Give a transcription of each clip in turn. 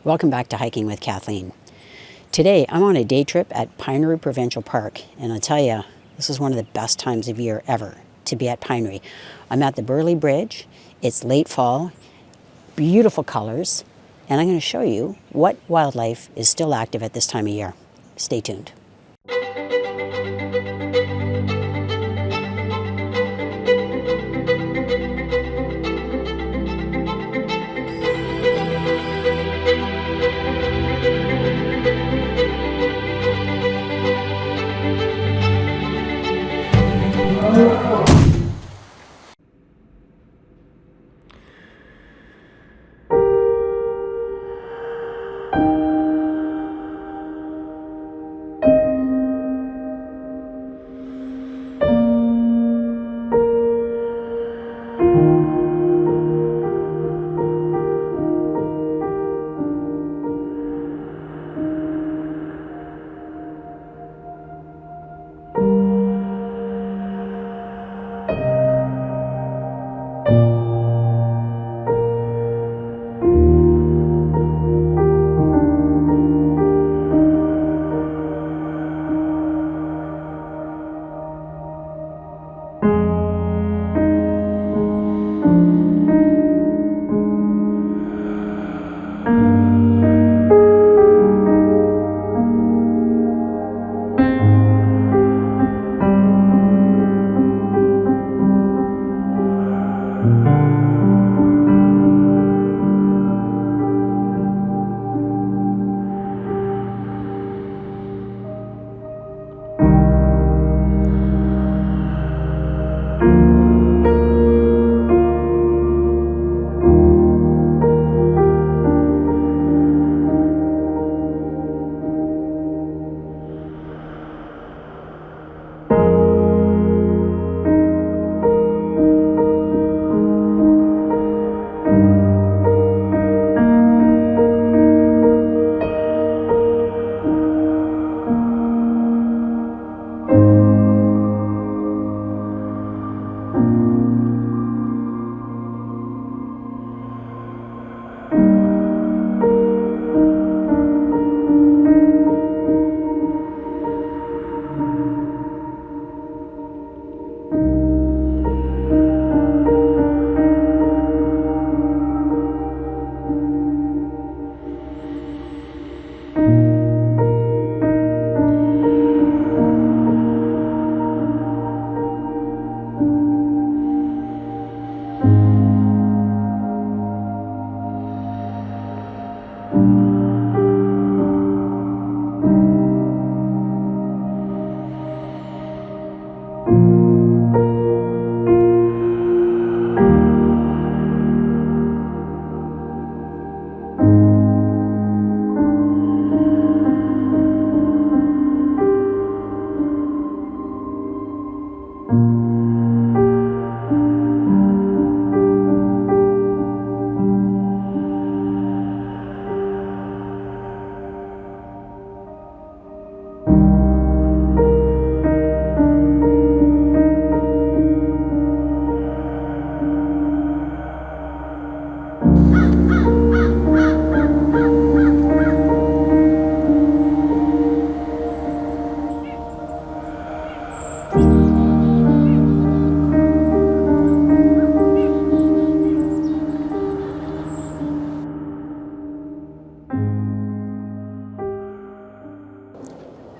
Welcome back to Hiking with Kathleen. Today I'm on a day trip at Pinery Provincial Park, and I'll tell you, this is one of the best times of year ever to be at Pinery. I'm at the Burley Bridge. It's late fall, beautiful colors, and I'm going to show you what wildlife is still active at this time of year. Stay tuned.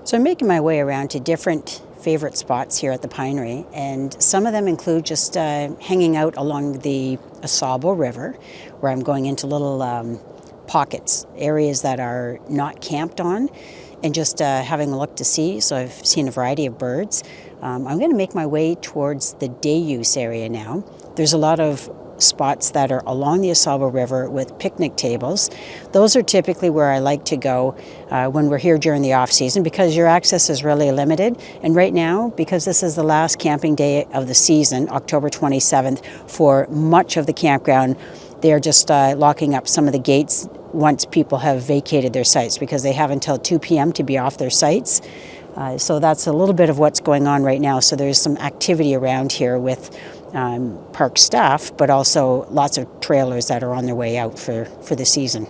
So I'm making my way around to different favorite spots here at the Pinery, and some of them include just hanging out along the Ausable River, where I'm going into little pockets, areas that are not camped on, and just having a look to see. So I've seen a variety of birds. I'm going to make my way towards the day use area now. There's a lot of spots that are along the Ausable River with picnic tables. Those are typically where I like to go when we're here during the off season, because your access is really limited. And right now, because this is the last camping day of the season, October 27th, for much of the campground, they're just locking up some of the gates once people have vacated their sites, because they have until 2 p.m. to be off their sites. So that's a little bit of what's going on right now. So there's some activity around here with park staff, but also lots of trailers that are on their way out for the season.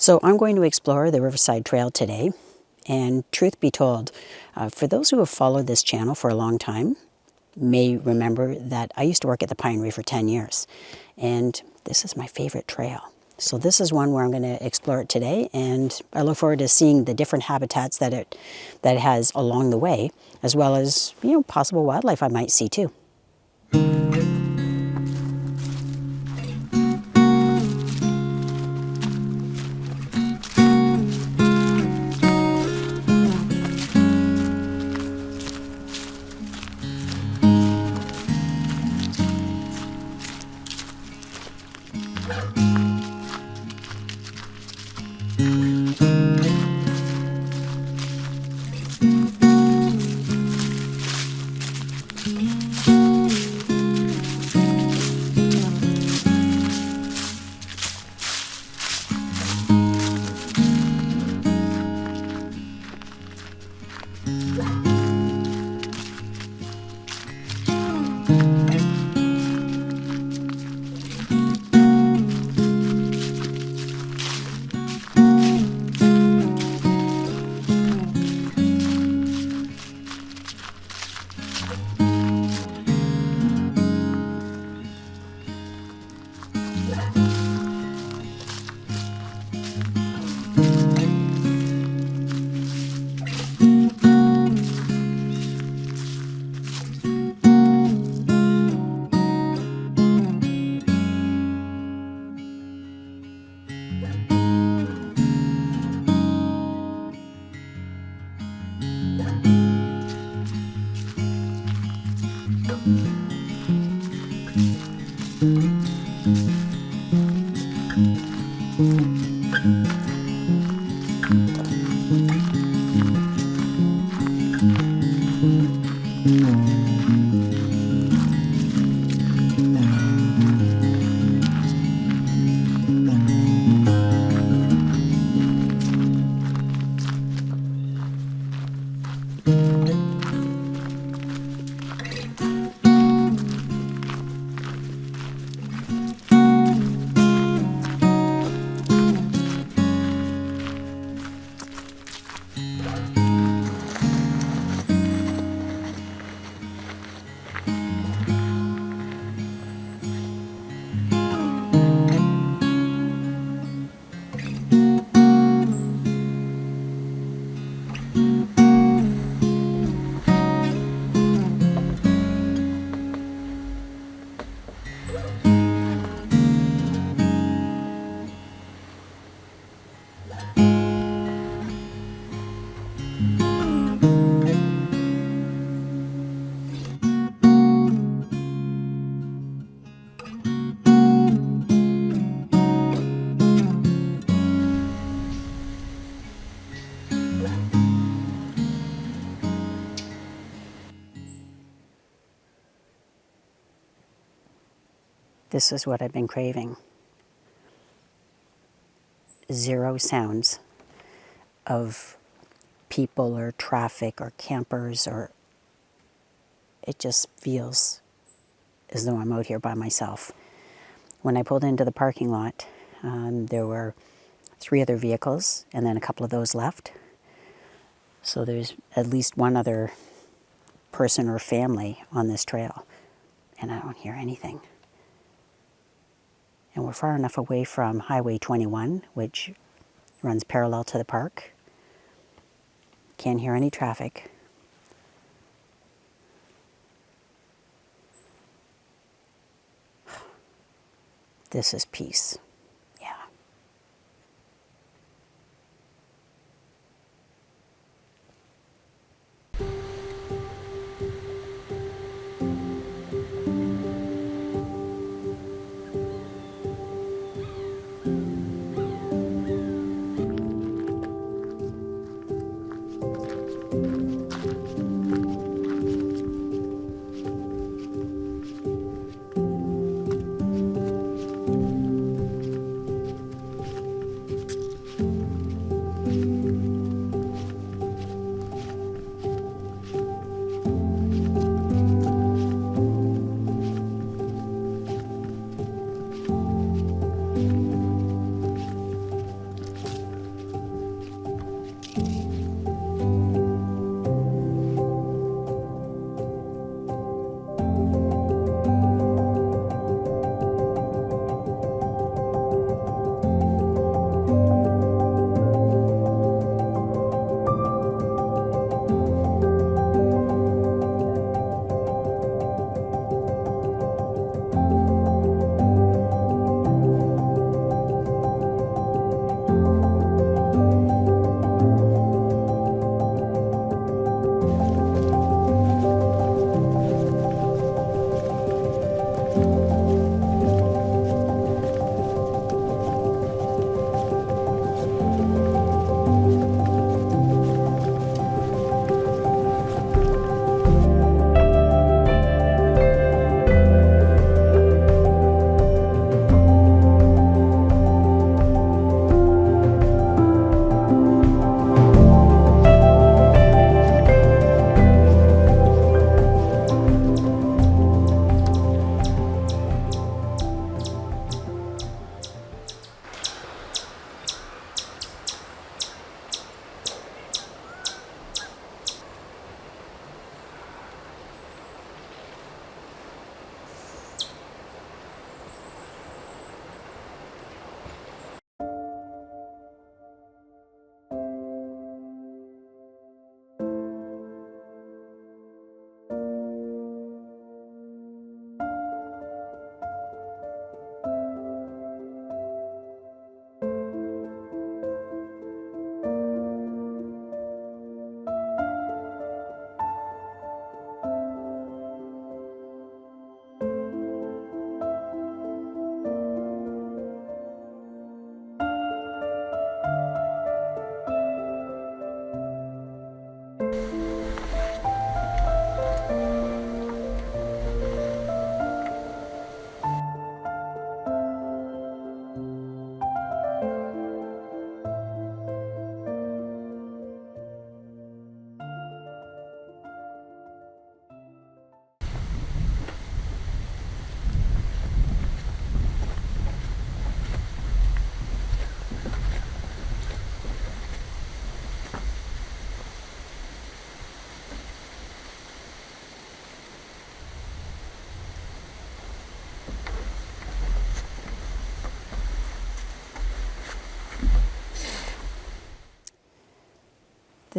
So I'm going to explore the Riverside Trail today, and truth be told, for those who have followed this channel for a long time, may remember that I used to work at the Pinery for 10 years, and this is my favorite trail. So this is one where I'm going to explore it today, and I look forward to seeing the different habitats that it has along the way, as well as, you know, possible wildlife I might see too. This is what I've been craving. Zero sounds of people or traffic or campers, or it just feels as though I'm out here by myself. When I pulled into the parking lot, there were 3 other vehicles and then a couple of those left. So there's at least one other person or family on this trail, and I don't hear anything. And we're far enough away from Highway 21, which runs parallel to the park. Can't hear any traffic. This is peace. Yeah.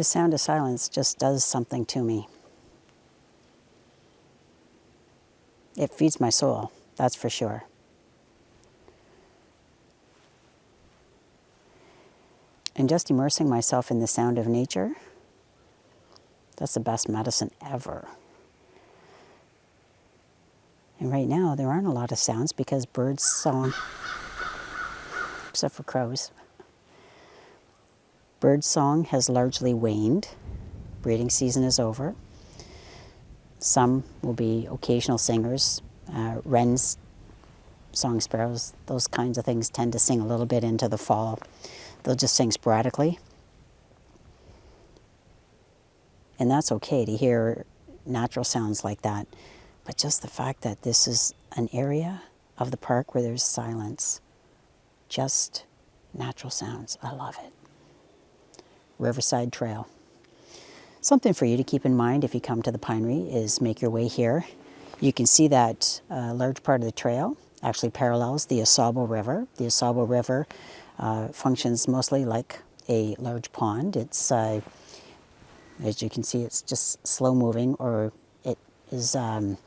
The sound of silence just does something to me. It feeds my soul, that's for sure. And just immersing myself in the sound of nature, that's the best medicine ever. And right now, there aren't a lot of sounds because birds' song, except for crows, bird song has largely waned. Breeding season is over. Some will be occasional singers. Wrens, song sparrows, those kinds of things tend to sing a little bit into the fall. They'll just sing sporadically. And that's okay to hear natural sounds like that. But just the fact that this is an area of the park where there's silence, just natural sounds, I love it. Riverside Trail. Something for you to keep in mind if you come to the Pinery is make your way here. You can see that a large part of the trail actually parallels the Ausable River. The Ausable River functions mostly like a large pond. It's, as you can see, it's just slow moving, or it is a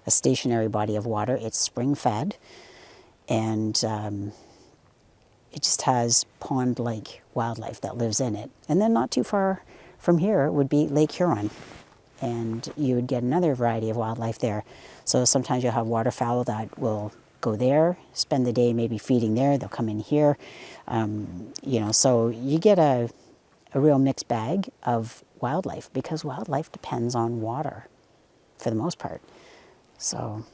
stationary body of water. It's spring fed, and it just has pond-like wildlife that lives in it. And then not too far from here would be Lake Huron, and you would get another variety of wildlife there. So sometimes you'll have waterfowl that will go there, spend the day maybe feeding there, they'll come in here. So you get a real mixed bag of wildlife, because wildlife depends on water for the most part. So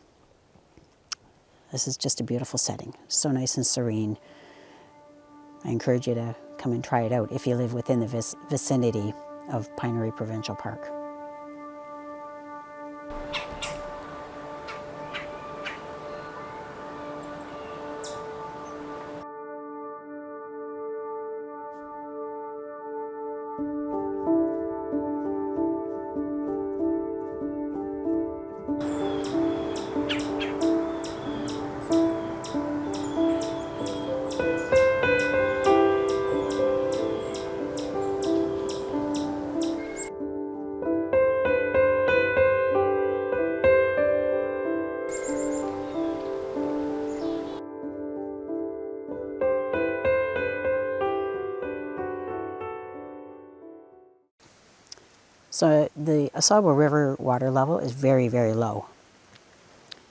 this is just a beautiful setting, so nice and serene. I encourage you to come and try it out if you live within the vicinity of Pinery Provincial Park. So the Ausable River water level is very, very low.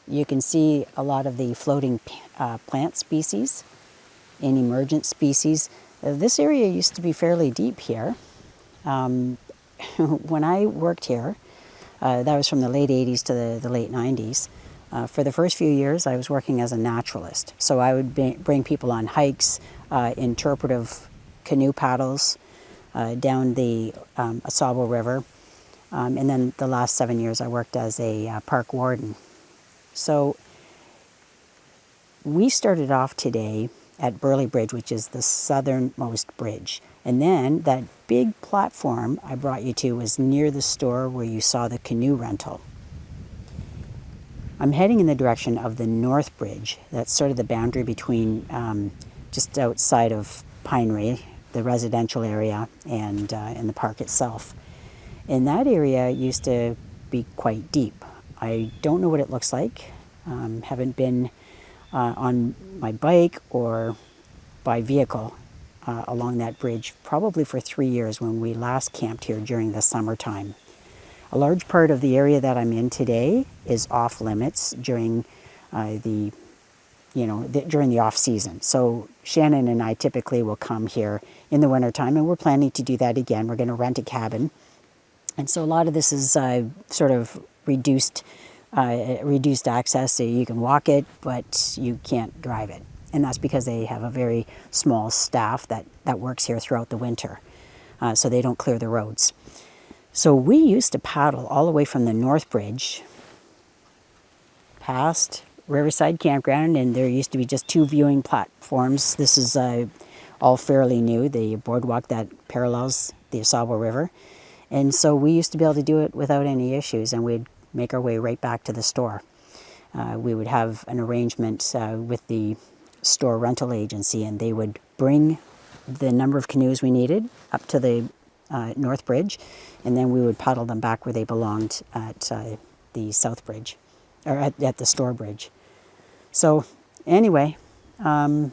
You can see a lot of the floating plant species and emergent species. This area used to be fairly deep here. When I worked here, that was from the late 80s to the late 90s. For the first few years, I was working as a naturalist. So I would bring people on hikes, interpretive canoe paddles down the Ausable River. And then the last 7 years, I worked as a park warden. So we started off today at Burley Bridge, which is the southernmost bridge. And then that big platform I brought you to was near the store where you saw the canoe rental. I'm heading in the direction of the North Bridge. That's sort of the boundary between just outside of Pinery, the residential area, and the park itself. And that area used to be quite deep. I don't know what it looks like. Haven't been on my bike or by vehicle along that bridge probably for 3 years when we last camped here during the summertime. A large part of the area that I'm in today is off limits during during the off season. So Shannon and I typically will come here in the wintertime, and we're planning to do that again. We're going to rent a cabin. And so a lot of this is sort of reduced access, so you can walk it, but you can't drive it. And that's because they have a very small staff that works here throughout the winter, so they don't clear the roads. So we used to paddle all the way from the North Bridge past Riverside Campground, and there used to be just 2 viewing platforms. This is all fairly new, the boardwalk that parallels the Ausable River. And so we used to be able to do it without any issues, and we'd make our way right back to the store. We would have an arrangement with the store rental agency, and they would bring the number of canoes we needed up to the North Bridge, and then we would paddle them back where they belonged at the South Bridge, or at the Store Bridge. So anyway, very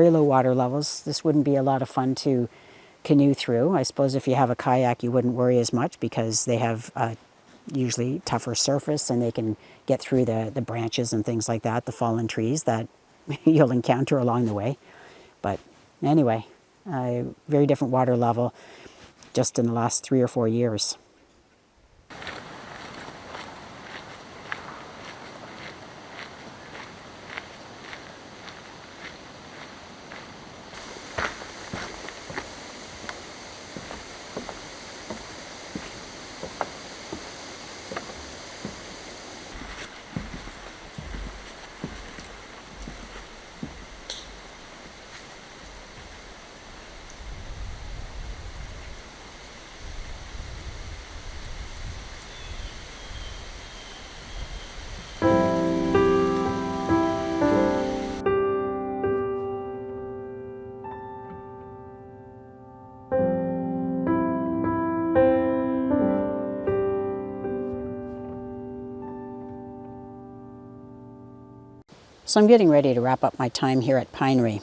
low water levels. This wouldn't be a lot of fun to canoe through. I suppose if you have a kayak, you wouldn't worry as much because they have usually tougher surface and they can get through the branches and things like that, the fallen trees that you'll encounter along the way. But anyway, very different water level just in the last 3 or 4 years. So I'm getting ready to wrap up my time here at Pinery.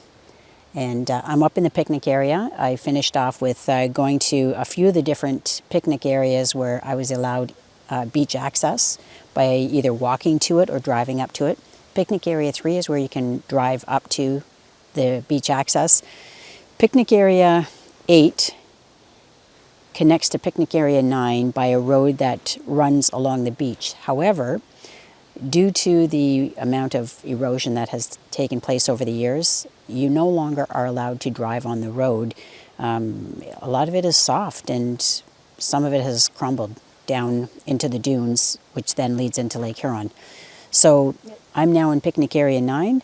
And I'm up in the picnic area. I finished off with going to a few of the different picnic areas where I was allowed beach access by either walking to it or driving up to it. Picnic area 3 is where you can drive up to the beach access. Picnic area 8 connects to picnic area 9 by a road that runs along the beach. However, due to the amount of erosion that has taken place over the years, you no longer are allowed to drive on the road. A lot of it is soft and some of it has crumbled down into the dunes, which then leads into Lake Huron. So I'm now in picnic area 9,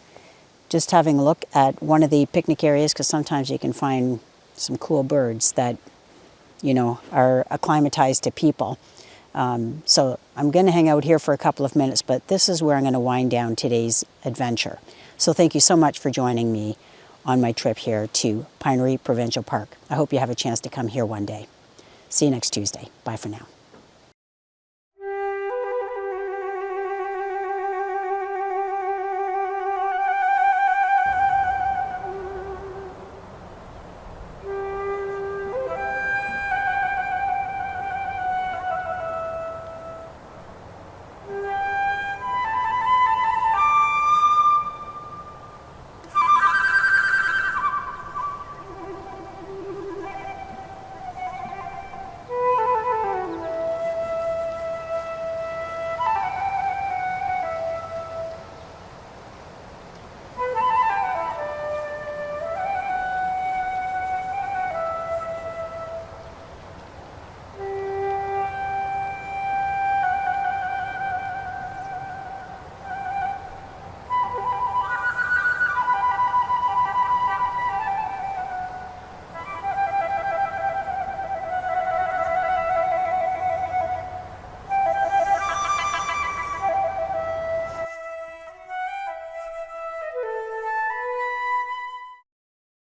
just having a look at one of the picnic areas because sometimes you can find some cool birds that, you know, are acclimatized to people. So I'm going to hang out here for a couple of minutes, but this is where I'm going to wind down today's adventure. So thank you so much for joining me on my trip here to Pinery Provincial Park. I hope you have a chance to come here one day. See you next Tuesday. Bye for now.